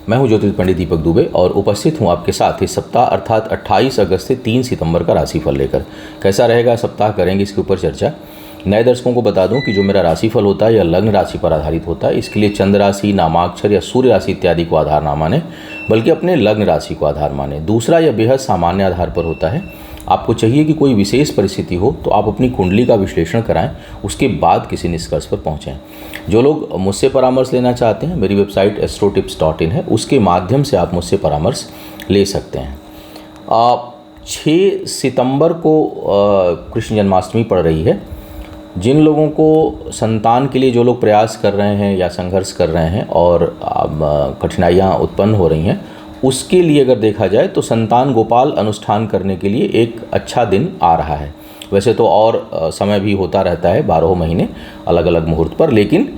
मैं हूं ज्योतिष पंडित दीपक दुबे और उपस्थित हूं आपके साथ इस सप्ताह अर्थात 28 अगस्त से 3 सितंबर का राशिफल लेकर। कैसा रहेगा सप्ताह, करेंगे इसके ऊपर चर्चा। नए दर्शकों को बता दूं कि जो मेरा राशिफल होता है यह लग्न राशि पर आधारित होता है। इसके लिए चंद्र राशि, नामाक्षर या सूर्य राशि इत्यादि को आधार ना माने, बल्कि अपने लग्न राशि को आधार माने। दूसरा, यह बेहद सामान्य आधार पर होता है। आपको चाहिए कि कोई विशेष परिस्थिति हो तो आप अपनी कुंडली का विश्लेषण कराएं, उसके बाद किसी निष्कर्ष पर पहुंचें। जो लोग मुझसे परामर्श लेना चाहते हैं, मेरी वेबसाइट astrotips.in है, उसके माध्यम से आप मुझसे परामर्श ले सकते हैं। 6 सितंबर को कृष्ण जन्माष्टमी पड़ रही है। जिन लोगों को संतान के लिए जो लोग प्रयास कर रहे हैं या संघर्ष कर रहे हैं और कठिनाइयाँ उत्पन्न हो रही हैं, उसके लिए अगर देखा जाए तो संतान गोपाल अनुष्ठान करने के लिए एक अच्छा दिन आ रहा है। वैसे तो और समय भी होता रहता है 12 महीने अलग अलग मुहूर्त पर, लेकिन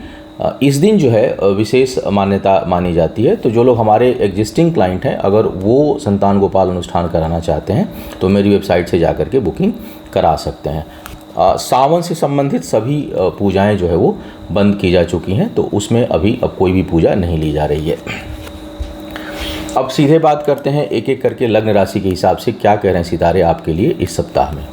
इस दिन जो है विशेष मान्यता मानी जाती है। तो जो लोग हमारे एग्जिस्टिंग क्लाइंट हैं, अगर वो संतान गोपाल अनुष्ठान कराना चाहते हैं तो मेरी वेबसाइट से जा कर के बुकिंग करा सकते हैं। सावन से संबंधित सभी पूजाएं जो है वो बंद की जा चुकी हैं, तो उसमें अभी अब कोई भी पूजा नहीं ली जा रही है। अब सीधे बात करते हैं एक एक करके लग्न राशि के हिसाब से क्या कह रहे हैं सितारे आपके लिए इस सप्ताह में।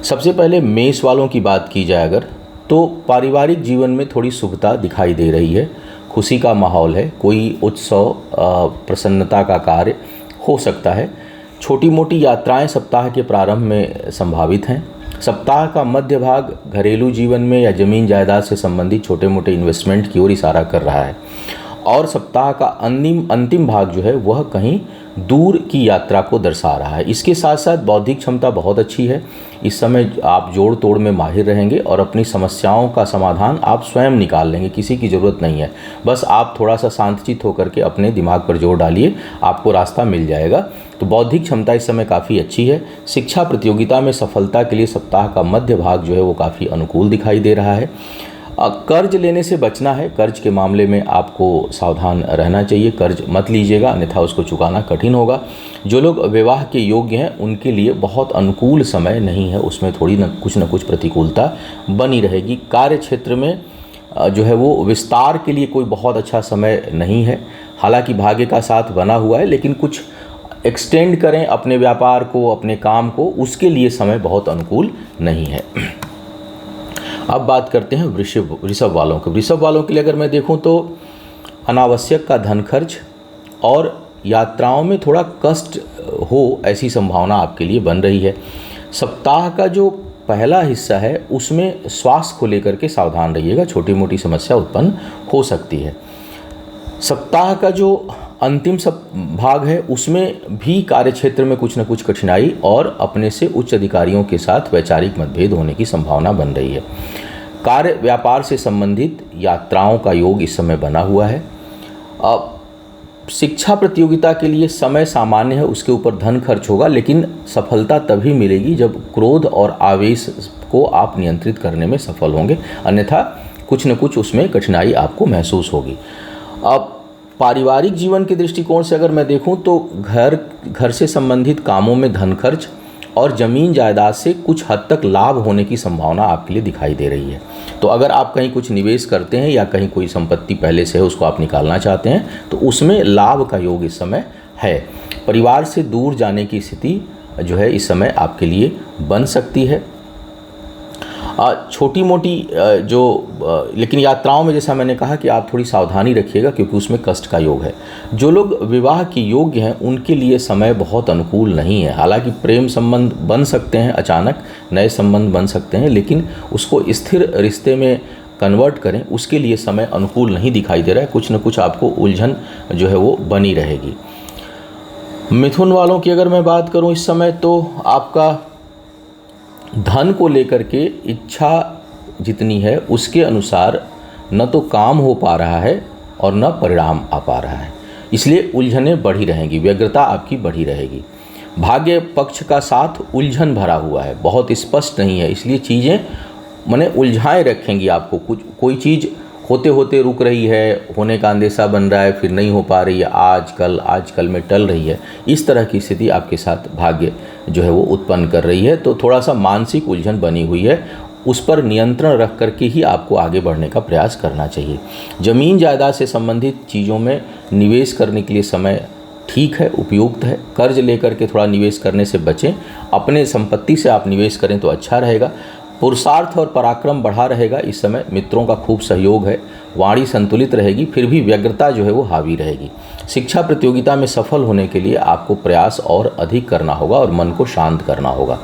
सबसे पहले मेष वालों की बात की जाए अगर, तो पारिवारिक जीवन में थोड़ी शुभता दिखाई दे रही है। खुशी का माहौल है, कोई उत्सव प्रसन्नता का कार्य हो सकता है। छोटी मोटी यात्राएं सप्ताह के प्रारंभ में संभावित हैं। सप्ताह का मध्य भाग घरेलू जीवन में या जमीन जायदाद से संबंधित छोटे मोटे इन्वेस्टमेंट की ओर इशारा कर रहा है। और सप्ताह का अंतिम भाग जो है वह कहीं दूर की यात्रा को दर्शा रहा है। इसके साथ साथ बौद्धिक क्षमता बहुत अच्छी है। इस समय आप जोड़ तोड़ में माहिर रहेंगे और अपनी समस्याओं का समाधान आप स्वयं निकाल लेंगे, किसी की ज़रूरत नहीं है। बस आप थोड़ा सा शांतचित्त होकर के अपने दिमाग पर जोर डालिए, आपको रास्ता मिल जाएगा। तो बौद्धिक क्षमता इस समय काफ़ी अच्छी है। शिक्षा प्रतियोगिता में सफलता के लिए सप्ताह का मध्य भाग जो है वो काफ़ी अनुकूल दिखाई दे रहा है। कर्ज लेने से बचना है। कर्ज के मामले में आपको सावधान रहना चाहिए। कर्ज मत लीजिएगा, अन्यथा उसको चुकाना कठिन होगा। जो लोग विवाह के योग्य हैं उनके लिए बहुत अनुकूल समय नहीं है, उसमें थोड़ी न कुछ प्रतिकूलता बनी रहेगी। कार्य क्षेत्र में जो है वो विस्तार के लिए कोई बहुत अच्छा समय नहीं है। हालांकि भाग्य का साथ बना हुआ है, लेकिन कुछ एक्सटेंड करें अपने व्यापार को, अपने काम को, उसके लिए समय बहुत अनुकूल नहीं है। अब बात करते हैं वृषभ वालों के। वृषभ वालों के लिए अगर मैं देखूं तो अनावश्यक का धन खर्च और यात्राओं में थोड़ा कष्ट हो, ऐसी संभावना आपके लिए बन रही है। सप्ताह का जो पहला हिस्सा है उसमें स्वास्थ्य को लेकर के सावधान रहिएगा, छोटी मोटी समस्या उत्पन्न हो सकती है। सप्ताह का जो अंतिम भाग है उसमें भी कार्यक्षेत्र में कुछ न कुछ कठिनाई और अपने से उच्च अधिकारियों के साथ वैचारिक मतभेद होने की संभावना बन रही है। कार्य व्यापार से संबंधित यात्राओं का योग इस समय बना हुआ है। अब शिक्षा प्रतियोगिता के लिए समय सामान्य है, उसके ऊपर धन खर्च होगा, लेकिन सफलता तभी मिलेगी जब क्रोध और आवेश को आप नियंत्रित करने में सफल होंगे, अन्यथा कुछ न कुछ उसमें कठिनाई आपको महसूस होगी। अब पारिवारिक जीवन के दृष्टिकोण से अगर मैं देखूं तो घर से संबंधित कामों में धन खर्च और ज़मीन जायदाद से कुछ हद तक लाभ होने की संभावना आपके लिए दिखाई दे रही है। तो अगर आप कहीं कुछ निवेश करते हैं या कहीं कोई संपत्ति पहले से है उसको आप निकालना चाहते हैं तो उसमें लाभ का योग इस समय है। परिवार से दूर जाने की स्थिति जो है इस समय आपके लिए बन सकती है। छोटी मोटी लेकिन यात्राओं में जैसा मैंने कहा कि आप थोड़ी सावधानी रखिएगा, क्योंकि उसमें कष्ट का योग है। जो लोग विवाह के योग्य हैं उनके लिए समय बहुत अनुकूल नहीं है। हालांकि प्रेम संबंध बन सकते हैं, अचानक नए संबंध बन सकते हैं, लेकिन उसको स्थिर रिश्ते में कन्वर्ट करें उसके लिए समय अनुकूल नहीं दिखाई दे रहा है। कुछ न कुछ आपको उलझन जो है वो बनी रहेगी। मिथुन वालों की अगर मैं बात करूं इस समय, तो आपका धन को लेकर के इच्छा जितनी है उसके अनुसार न तो काम हो पा रहा है और न परिणाम आ पा रहा है, इसलिए उलझनें बढ़ी रहेंगी, व्यग्रता आपकी बढ़ी रहेगी। भाग्य पक्ष का साथ उलझन भरा हुआ है, बहुत स्पष्ट नहीं है, इसलिए चीज़ें माने उलझाए रखेंगी आपको। कोई चीज़ होते होते रुक रही है, होने का अंदेशा बन रहा है, फिर नहीं हो पा रही है, आज कल में टल रही है। इस तरह की स्थिति आपके साथ भाग्य जो है वो उत्पन्न कर रही है। तो थोड़ा सा मानसिक उलझन बनी हुई है। उस पर नियंत्रण रख करके ही आपको आगे बढ़ने का प्रयास करना चाहिए। ज़मीन जायदाद से संबंधित चीज़ों में निवेश करने के लिए समय ठीक है, उपयुक्त है। कर्ज लेकर के थोड़ा निवेश करने से बचें, अपने संपत्ति से आप निवेश करें तो अच्छा रहेगा। पुरुषार्थ और पराक्रम बढ़ा रहेगा इस समय, मित्रों का खूब सहयोग है। वाणी संतुलित रहेगी, फिर भी व्यग्रता जो है वो हावी रहेगी। शिक्षा प्रतियोगिता में सफल होने के लिए आपको प्रयास और अधिक करना होगा और मन को शांत करना होगा।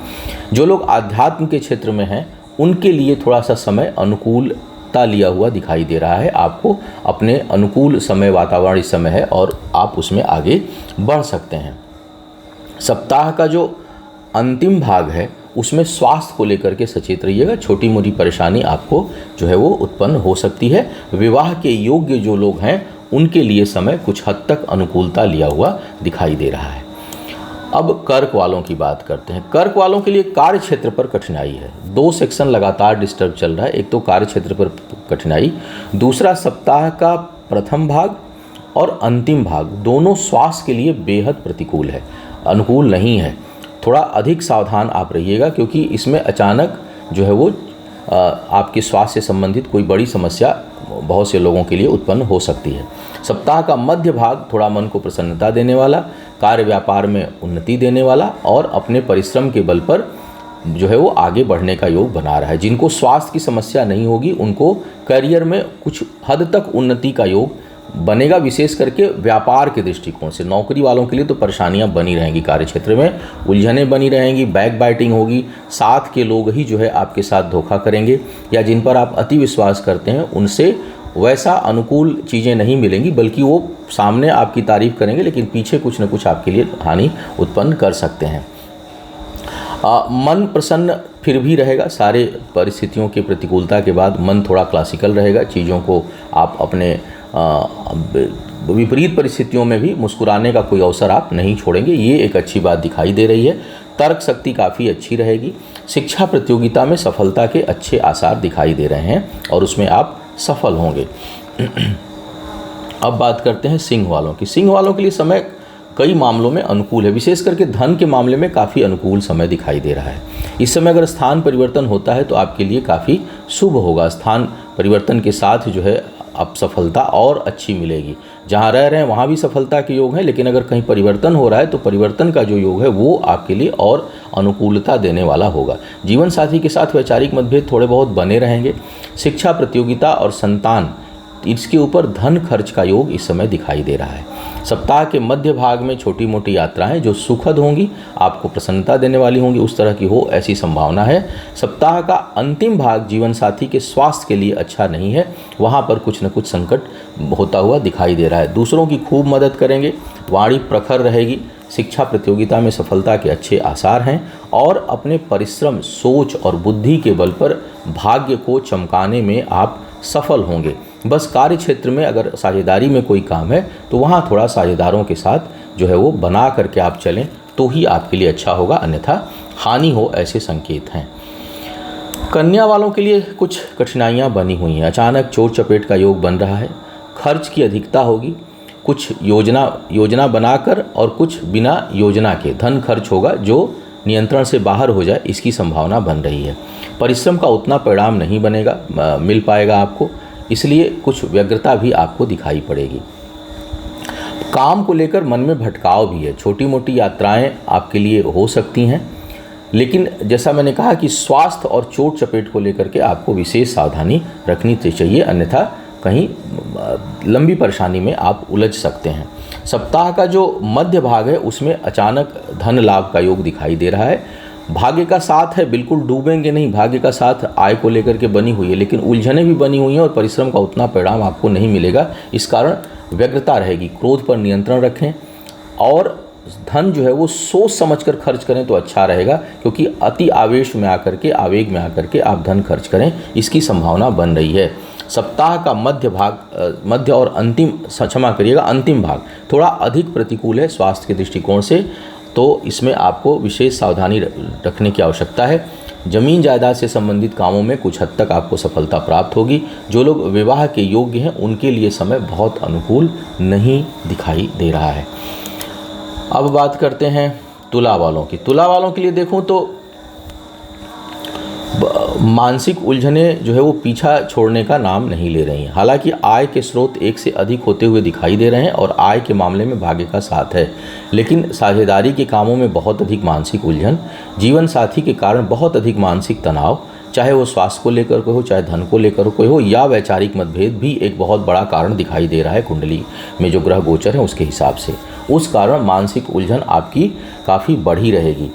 जो लोग आध्यात्म के क्षेत्र में हैं उनके लिए थोड़ा सा समय अनुकूलता लिया हुआ दिखाई दे रहा है। आपको अपने अनुकूल समय, वातावरण इस समय है और आप उसमें आगे बढ़ सकते हैं। सप्ताह का जो अंतिम भाग है उसमें स्वास्थ्य को लेकर के सचेत रहिएगा। छोटी मोटी परेशानी आपको जो है वो उत्पन्न हो सकती है। विवाह के योग्य जो लोग हैं उनके लिए समय कुछ हद तक अनुकूलता लिया हुआ दिखाई दे रहा है। अब कर्क वालों की बात करते हैं। कर्क वालों के लिए कार्य क्षेत्र पर कठिनाई है। 2 सेक्शन लगातार डिस्टर्ब चल रहा है। एक तो कार्य क्षेत्र पर कठिनाई, दूसरा सप्ताह का प्रथम भाग और अंतिम भाग दोनों स्वास्थ्य के लिए बेहद प्रतिकूल है, अनुकूल नहीं है। थोड़ा अधिक सावधान आप रहिएगा क्योंकि इसमें अचानक जो है वो आपके स्वास्थ्य से संबंधित कोई बड़ी समस्या बहुत से लोगों के लिए उत्पन्न हो सकती है। सप्ताह का मध्य भाग थोड़ा मन को प्रसन्नता देने वाला, कार्य व्यापार में उन्नति देने वाला और अपने परिश्रम के बल पर जो है वो आगे बढ़ने का योग बना रहा है। जिनको स्वास्थ्य की समस्या नहीं होगी उनको करियर में कुछ हद तक उन्नति का योग बनेगा, विशेष करके व्यापार के दृष्टिकोण से। नौकरी वालों के लिए तो परेशानियां बनी रहेंगी, कार्य क्षेत्र में उलझनें बनी रहेंगी, बैक बाइटिंग होगी, साथ के लोग ही जो है आपके साथ धोखा करेंगे या जिन पर आप अति विश्वास करते हैं उनसे वैसा अनुकूल चीज़ें नहीं मिलेंगी, बल्कि वो सामने आपकी तारीफ करेंगे लेकिन पीछे कुछ न कुछ आपके लिए हानि उत्पन्न कर सकते हैं। मन प्रसन्न फिर भी रहेगा। सारे परिस्थितियों की प्रतिकूलता के बाद मन थोड़ा क्लासिकल रहेगा। चीज़ों को आप अपने विपरीत परिस्थितियों में भी मुस्कुराने का कोई अवसर आप नहीं छोड़ेंगे, ये एक अच्छी बात दिखाई दे रही है। तर्क शक्ति काफ़ी अच्छी रहेगी। शिक्षा प्रतियोगिता में सफलता के अच्छे आसार दिखाई दे रहे हैं और उसमें आप सफल होंगे। अब बात करते हैं सिंह वालों की। सिंह वालों के लिए समय कई मामलों में अनुकूल है, विशेष करके धन के मामले में काफ़ी अनुकूल समय दिखाई दे रहा है। इस समय अगर स्थान परिवर्तन होता है तो आपके लिए काफ़ी शुभ होगा। स्थान परिवर्तन के साथ जो है अब सफलता और अच्छी मिलेगी। जहाँ रह रहे हैं वहाँ भी सफलता के योग हैं, लेकिन अगर कहीं परिवर्तन हो रहा है तो परिवर्तन का जो योग है वो आपके लिए और अनुकूलता देने वाला होगा। जीवन साथी के साथ वैचारिक मतभेद थोड़े बहुत बने रहेंगे। शिक्षा प्रतियोगिता और संतान, इसके ऊपर धन खर्च का योग इस समय दिखाई दे रहा है। सप्ताह के मध्य भाग में छोटी मोटी यात्राएं जो सुखद होंगी, आपको प्रसन्नता देने वाली होंगी, उस तरह की हो ऐसी संभावना है। सप्ताह का अंतिम भाग जीवन साथी के स्वास्थ्य के लिए अच्छा नहीं है, वहाँ पर कुछ न कुछ संकट होता हुआ दिखाई दे रहा है। दूसरों की खूब मदद करेंगे, वाणी प्रखर रहेगी। शिक्षा प्रतियोगिता में सफलता के अच्छे आसार हैं और अपने परिश्रम, सोच और बुद्धि के बल पर भाग्य को चमकाने में आप सफल होंगे। बस कार्य क्षेत्र में अगर साझेदारी में कोई काम है तो वहाँ थोड़ा साझेदारों के साथ जो है वो बना करके आप चलें तो ही आपके लिए अच्छा होगा, अन्यथा हानि हो ऐसे संकेत हैं। कन्या वालों के लिए कुछ कठिनाइयाँ बनी हुई हैं। अचानक चोट चपेट का योग बन रहा है। खर्च की अधिकता होगी। कुछ योजना बनाकर और कुछ बिना योजना के धन खर्च होगा जो नियंत्रण से बाहर हो जाए, इसकी संभावना बन रही है। परिश्रम का उतना परिणाम नहीं बनेगा, मिल पाएगा आपको, इसलिए कुछ व्यग्रता भी आपको दिखाई पड़ेगी। काम को लेकर मन में भटकाव भी है। छोटी मोटी यात्राएं आपके लिए हो सकती हैं, लेकिन जैसा मैंने कहा कि स्वास्थ्य और चोट चपेट को लेकर के आपको विशेष सावधानी रखनी चाहिए, अन्यथा कहीं लंबी परेशानी में आप उलझ सकते हैं। सप्ताह का जो मध्य भाग है उसमें अचानक धन लाभ का योग दिखाई दे रहा है। भाग्य का साथ है, बिल्कुल डूबेंगे नहीं। भाग्य का साथ आय को लेकर के बनी हुई है, लेकिन उलझनें भी बनी हुई हैं और परिश्रम का उतना परिणाम आपको नहीं मिलेगा। इस कारण व्यग्रता रहेगी। क्रोध पर नियंत्रण रखें और धन जो है वो सोच समझकर खर्च करें तो अच्छा रहेगा, क्योंकि अति आवेश में आकर के, आवेग में आकर के आप धन खर्च करें, इसकी संभावना बन रही है। सप्ताह का मध्य और अंतिम, क्षमा करिएगा, अंतिम भाग थोड़ा अधिक प्रतिकूल है स्वास्थ्य के दृष्टिकोण से, तो इसमें आपको विशेष सावधानी रखने की आवश्यकता है। जमीन जायदाद से संबंधित कामों में कुछ हद तक आपको सफलता प्राप्त होगी। जो लोग विवाह के योग्य हैं उनके लिए समय बहुत अनुकूल नहीं दिखाई दे रहा है। अब बात करते हैं तुला वालों की। तुला वालों के लिए देखूं तो मानसिक उलझनें जो है वो पीछा छोड़ने का नाम नहीं ले रही हैं। हालांकि आय के स्रोत एक से अधिक होते हुए दिखाई दे रहे हैं और आय के मामले में भाग्य का साथ है, लेकिन साझेदारी के कामों में बहुत अधिक मानसिक उलझन, जीवन साथी के कारण बहुत अधिक मानसिक तनाव, चाहे वो स्वास्थ्य को लेकर कोई हो, चाहे धन को लेकर कोई हो, या वैचारिक मतभेद भी एक बहुत बड़ा कारण दिखाई दे रहा है कुंडली में जो ग्रह गोचर है उसके हिसाब से। उस कारण मानसिक उलझन आपकी काफ़ी बढ़ी रहेगी।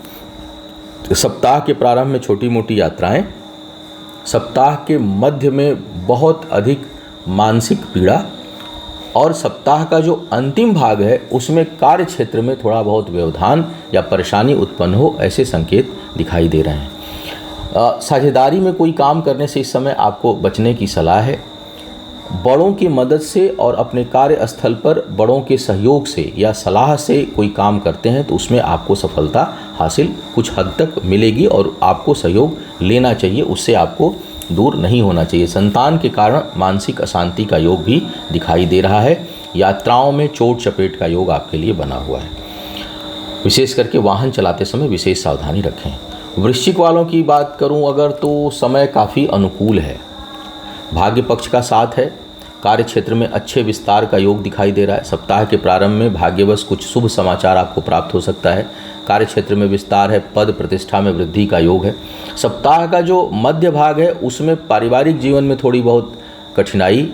सप्ताह के प्रारंभ में छोटी मोटी यात्राएं, सप्ताह के मध्य में बहुत अधिक मानसिक पीड़ा, और सप्ताह का जो अंतिम भाग है उसमें कार्य क्षेत्र में थोड़ा बहुत व्यवधान या परेशानी उत्पन्न हो, ऐसे संकेत दिखाई दे रहे हैं। साझेदारी में कोई काम करने से इस समय आपको बचने की सलाह है। बड़ों की मदद से और अपने कार्यस्थल पर बड़ों के सहयोग से या सलाह से कोई काम करते हैं तो उसमें आपको सफलता हासिल कुछ हद तक मिलेगी और आपको सहयोग लेना चाहिए, उससे आपको दूर नहीं होना चाहिए। संतान के कारण मानसिक अशांति का योग भी दिखाई दे रहा है। यात्राओं में चोट चपेट का योग आपके लिए बना हुआ है। विशेष करके वाहन चलाते समय विशेष सावधानी रखें। वृश्चिक वालों की बात करूं अगर तो समय काफ़ी अनुकूल है, भाग्य पक्ष का साथ है, कार्य क्षेत्र में अच्छे विस्तार का योग दिखाई दे रहा है। सप्ताह के प्रारंभ में भाग्यवश कुछ शुभ समाचार आपको प्राप्त हो सकता है। कार्य क्षेत्र में विस्तार है, पद प्रतिष्ठा में वृद्धि का योग है। सप्ताह का जो मध्य भाग है उसमें पारिवारिक जीवन में थोड़ी बहुत कठिनाई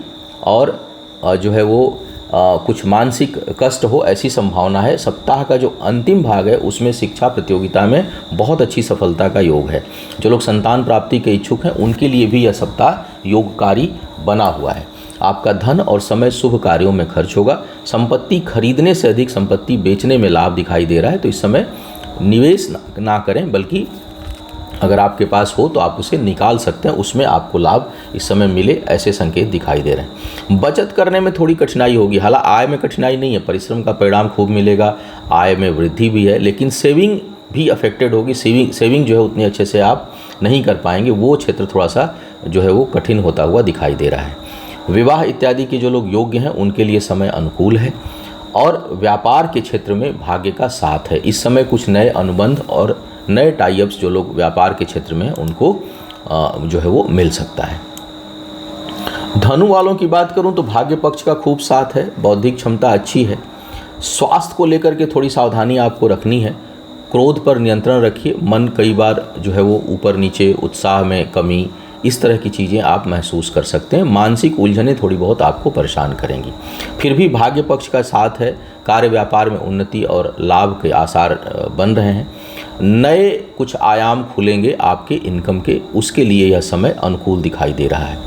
और जो है वो कुछ मानसिक कष्ट हो, ऐसी संभावना है। सप्ताह का जो अंतिम भाग है उसमें शिक्षा प्रतियोगिता में बहुत अच्छी सफलता का योग है। जो लोग संतान प्राप्ति के इच्छुक हैं उनके लिए भी यह सप्ताह योगकारी बना हुआ है। आपका धन और समय शुभ कार्यों में खर्च होगा। संपत्ति खरीदने से अधिक संपत्ति बेचने में लाभ दिखाई दे रहा है, तो इस समय निवेश ना करें, बल्कि अगर आपके पास हो तो आप उसे निकाल सकते हैं, उसमें आपको लाभ इस समय मिले, ऐसे संकेत दिखाई दे रहे हैं। बचत करने में थोड़ी कठिनाई होगी। हालांकि आय में कठिनाई नहीं है, परिश्रम का परिणाम खूब मिलेगा, आय में वृद्धि भी है, लेकिन सेविंग भी अफेक्टेड होगी। सेविंग जो है उतनी अच्छे से आप नहीं कर पाएंगे, वो क्षेत्र थोड़ा सा जो है वो कठिन होता हुआ दिखाई दे रहा है। विवाह इत्यादि के जो लोग योग्य हैं उनके लिए समय अनुकूल है और व्यापार के क्षेत्र में भाग्य का साथ है। इस समय कुछ नए अनुबंध और नए टाई-अप्स जो लोग व्यापार के क्षेत्र में हैं उनको जो है वो मिल सकता है। धनु वालों की बात करूं तो भाग्य पक्ष का खूब साथ है, बौद्धिक क्षमता अच्छी है। स्वास्थ्य को लेकर के थोड़ी सावधानी आपको रखनी है। क्रोध पर नियंत्रण रखिए। मन कई बार जो है वो ऊपर नीचे, उत्साह में कमी, इस तरह की चीज़ें आप महसूस कर सकते हैं। मानसिक उलझनें थोड़ी बहुत आपको परेशान करेंगी। फिर भी भाग्य पक्ष का साथ है। कार्य व्यापार में उन्नति और लाभ के आसार बन रहे हैं। नए कुछ आयाम खुलेंगे आपके इनकम के, उसके लिए यह समय अनुकूल दिखाई दे रहा है।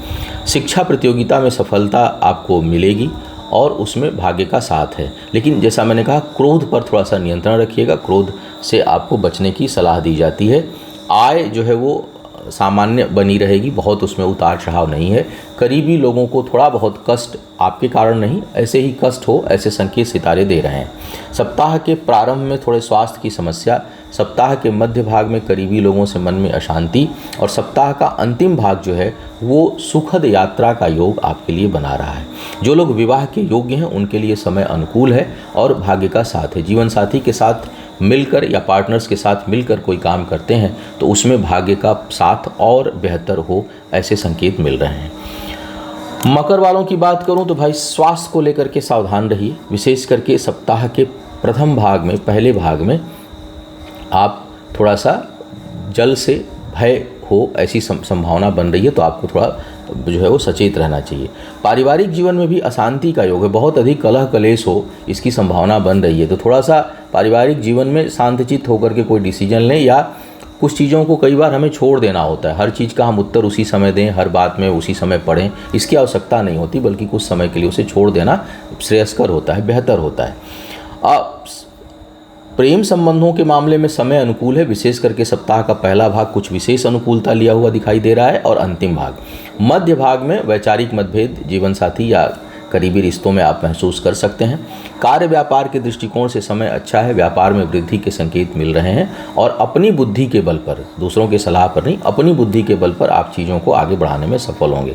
शिक्षा प्रतियोगिता में सफलता आपको मिलेगी और उसमें भाग्य का साथ है, लेकिन जैसा मैंने कहा क्रोध पर थोड़ा सा नियंत्रण रखिएगा। क्रोध से आपको बचने की सलाह दी जाती है। आय जो है वो सामान्य बनी रहेगी, बहुत उसमें उतार चढ़ाव नहीं है। करीबी लोगों को थोड़ा बहुत कष्ट आपके कारण नहीं, ऐसे ही कष्ट हो, ऐसे संकेत सितारे दे रहे हैं। सप्ताह के प्रारंभ में थोड़े स्वास्थ्य की समस्या, सप्ताह के मध्य भाग में करीबी लोगों से मन में अशांति, और सप्ताह का अंतिम भाग जो है वो सुखद यात्रा का योग आपके लिए बना रहा है। जो लोग विवाह के योग्य हैं उनके लिए समय अनुकूल है और भाग्य का साथ है। जीवन साथी के साथ मिलकर या पार्टनर्स के साथ मिलकर कोई काम करते हैं तो उसमें भाग्य का साथ और बेहतर हो, ऐसे संकेत मिल रहे हैं। मकर वालों की बात करूं तो भाई स्वास्थ्य को लेकर के सावधान रहिए। विशेष करके सप्ताह के प्रथम भाग में, पहले भाग में आप थोड़ा सा जल से भय हो, ऐसी संभावना बन रही है, तो आपको थोड़ा जो है वो सचेत रहना चाहिए। पारिवारिक जीवन में भी अशांति का योग है, बहुत अधिक कलह कलेश हो, इसकी संभावना बन रही है, तो थोड़ा सा पारिवारिक जीवन में शांतचित्त होकर के कोई डिसीजन लें, या कुछ चीज़ों को कई बार हमें छोड़ देना होता है। हर चीज़ का हम उत्तर उसी समय दें, हर बात में उसी समय पढ़ें, इसकी आवश्यकता नहीं होती, बल्कि कुछ समय के लिए उसे छोड़ देना श्रेयस्कर होता है, बेहतर होता है। प्रेम संबंधों के मामले में समय अनुकूल है। विशेष करके सप्ताह का पहला भाग कुछ विशेष अनुकूलता लिया हुआ दिखाई दे रहा है और अंतिम भाग, मध्य भाग में वैचारिक मतभेद जीवन साथी या करीबी रिश्तों में आप महसूस कर सकते हैं। कार्य व्यापार के दृष्टिकोण से समय अच्छा है, व्यापार में वृद्धि के संकेत मिल रहे हैं और अपनी बुद्धि के बल पर, दूसरों की सलाह पर नहीं, अपनी बुद्धि के बल पर आप चीज़ों को आगे बढ़ाने में सफल होंगे।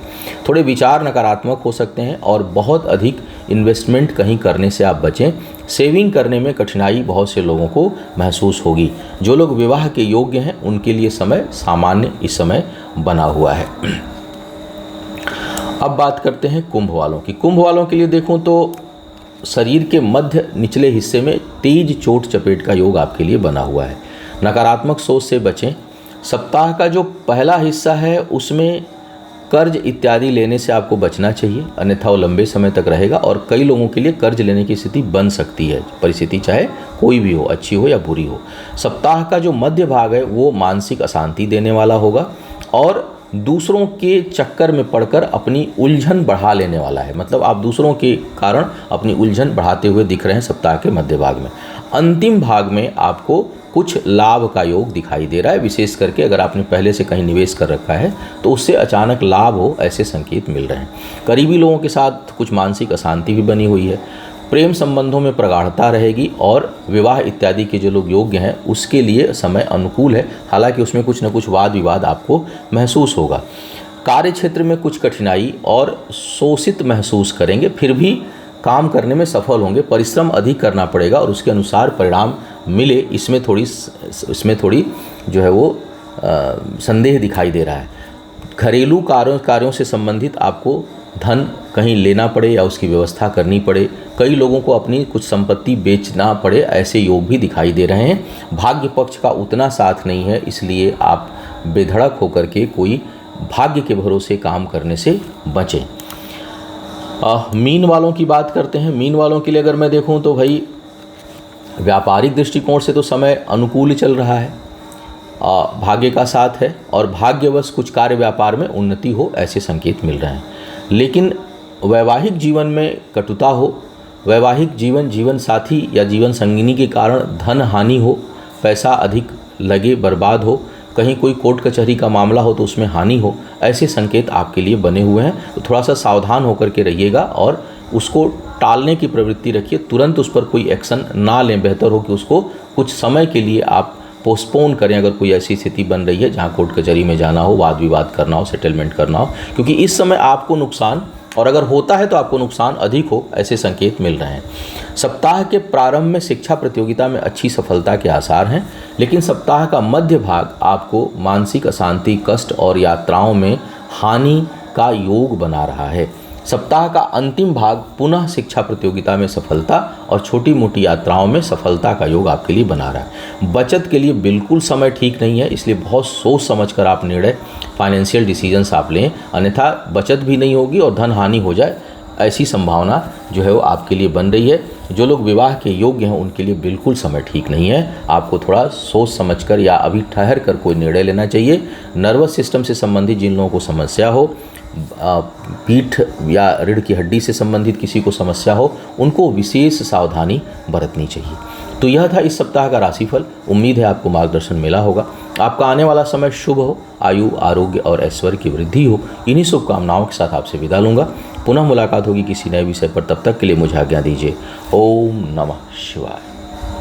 थोड़े विचार नकारात्मक हो सकते हैं और बहुत अधिक इन्वेस्टमेंट कहीं करने से आप बचें। सेविंग करने में कठिनाई बहुत से लोगों को महसूस होगी। जो लोग विवाह के योग्य हैं उनके लिए समय सामान्य इस समय बना हुआ है। अब बात करते हैं कुंभ वालों की। कुंभ वालों के लिए देखूं तो शरीर के मध्य निचले हिस्से में तेज चोट चपेट का योग आपके लिए बना हुआ है। नकारात्मक सोच से बचें। सप्ताह का जो पहला हिस्सा है उसमें कर्ज इत्यादि लेने से आपको बचना चाहिए, अन्यथा वो लंबे समय तक रहेगा और कई लोगों के लिए कर्ज लेने की स्थिति बन सकती है। परिस्थिति चाहे कोई भी हो, अच्छी हो या बुरी हो। सप्ताह का जो मध्य भाग है वो मानसिक अशांति देने वाला होगा और दूसरों के चक्कर में पड़कर अपनी उलझन बढ़ा लेने वाला है। मतलब आप दूसरों के कारण अपनी उलझन बढ़ाते हुए दिख रहे हैं सप्ताह के मध्य भाग में। अंतिम भाग में आपको कुछ लाभ का योग दिखाई दे रहा है, विशेष करके अगर आपने पहले से कहीं निवेश कर रखा है तो उससे अचानक लाभ हो, ऐसे संकेत मिल रहे हैं। करीबी लोगों के साथ कुछ मानसिक अशांति भी बनी हुई है। प्रेम संबंधों में प्रगाढ़ता रहेगी और विवाह इत्यादि के जो लोग योग्य हैं उसके लिए समय अनुकूल है, हालांकि उसमें कुछ न कुछ वाद विवाद आपको महसूस होगा। कार्य क्षेत्र में कुछ कठिनाई और शोषित महसूस करेंगे, फिर भी काम करने में सफल होंगे। परिश्रम अधिक करना पड़ेगा और उसके अनुसार परिणाम मिले, इसमें थोड़ी जो है वो संदेह दिखाई दे रहा है। घरेलू कार्यों से संबंधित आपको धन कहीं लेना पड़े या उसकी व्यवस्था करनी पड़े। कई लोगों को अपनी कुछ संपत्ति बेचना पड़े, ऐसे योग भी दिखाई दे रहे हैं। भाग्य पक्ष का उतना साथ नहीं है, इसलिए आप बेधड़क होकर के कोई भाग्य के भरोसे काम करने से बचें। मीन वालों की बात करते हैं। मीन वालों के लिए अगर मैं देखूं तो भाई व्यापारिक दृष्टिकोण से तो समय अनुकूल चल रहा है, भाग्य का साथ है और भाग्यवश कुछ कार्य व्यापार में उन्नति हो, ऐसे संकेत मिल रहे हैं। लेकिन वैवाहिक जीवन में कटुता हो, वैवाहिक जीवन साथी या जीवन संगिनी के कारण धन हानि हो, पैसा अधिक लगे, बर्बाद हो, कहीं कोई कोर्ट कचहरी का मामला हो तो उसमें हानि हो, ऐसे संकेत आपके लिए बने हुए हैं। तो थोड़ा सा सावधान होकर के रहिएगा और उसको टालने की प्रवृत्ति रखिए। तुरंत उस पर कोई एक्शन ना लें, बेहतर हो कि उसको कुछ समय के लिए आप पोस्टपोन करें अगर कोई ऐसी स्थिति बन रही है जहाँ कोर्ट कचहरी में जाना हो, वाद विवाद करना हो, सेटलमेंट करना हो, क्योंकि इस समय आपको नुकसान, और अगर होता है तो आपको नुकसान अधिक हो, ऐसे संकेत मिल रहे हैं। सप्ताह के प्रारंभ में शिक्षा प्रतियोगिता में अच्छी सफलता के आसार हैं, लेकिन सप्ताह का मध्य भाग आपको मानसिक अशांति, कष्ट और यात्राओं में हानि का योग बना रहा है। सप्ताह का अंतिम भाग पुनः शिक्षा प्रतियोगिता में सफलता और छोटी मोटी यात्राओं में सफलता का योग आपके लिए बना रहा है। बचत के लिए बिल्कुल समय ठीक नहीं है, इसलिए बहुत सोच समझकर आप निर्णय, फाइनेंशियल डिसीजंस आप लें, अन्यथा बचत भी नहीं होगी और धन हानि हो जाए, ऐसी संभावना जो है वो आपके लिए बन रही है। जो लोग विवाह के योग्य हैं उनके लिए बिल्कुल समय ठीक नहीं है। आपको थोड़ा सोच समझकर या अभी ठहर कर कोई निर्णय लेना चाहिए। नर्वस सिस्टम से संबंधित जिन लोगों को समस्या हो, पीठ या रीढ़ की हड्डी से संबंधित किसी को समस्या हो, उनको विशेष सावधानी बरतनी चाहिए। तो यह था इस सप्ताह का राशिफल। उम्मीद है आपको मार्गदर्शन मिला होगा। आपका आने वाला समय शुभ हो, आयु, आरोग्य और ऐश्वर्य की वृद्धि हो। इन्हीं शुभकामनाओं के साथ आपसे विदा लूँगा। पुनः मुलाकात होगी किसी नए विषय पर, तब तक के लिए मुझे आज्ञा दीजिए। ओम नमः शिवाय।